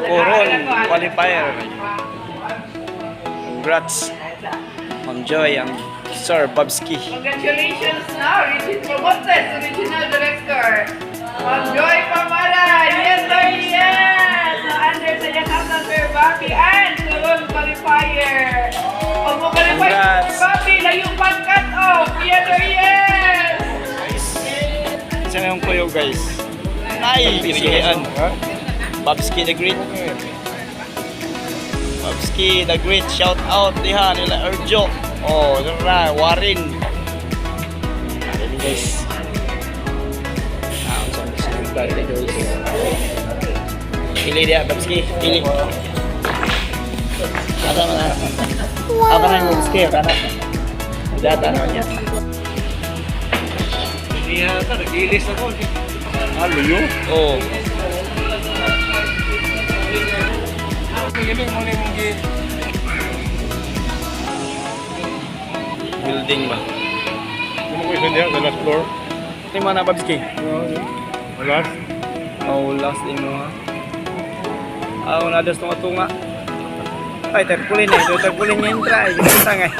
Coron qualifier. Congrats, Ma'am Joy and Sir Babski. Congratulations now, promoted to Regional Director. Ma'am Joy Pamaran, yes sir, yes! So, under sa Jakarta Sir Bobby and Coron qualifier. Pag mo qualify Congrats. Sir Bobby, layong pag-cut off. Yes sir, yes! Isa na yung kuyo guys. Ay, pilihan. Babski the Great. Babski the Great. Shout out diha nila Erjo. Oh, nara, Warin. Ayan guys. Pili dia Babski. Pili. Ada mana? Apa nang Babski kana? Data naman niya. Iya, kan gilis ako. Halo yo. Oh. Ini mo ni mong Building ba? Ano ko isa niya sa last floor? Ito mana Babski? Last? Oh, last din mo ha. Una dos tunga-tunga. Ay, terpulin eh. Terpulin niya yung try. Yung tangay.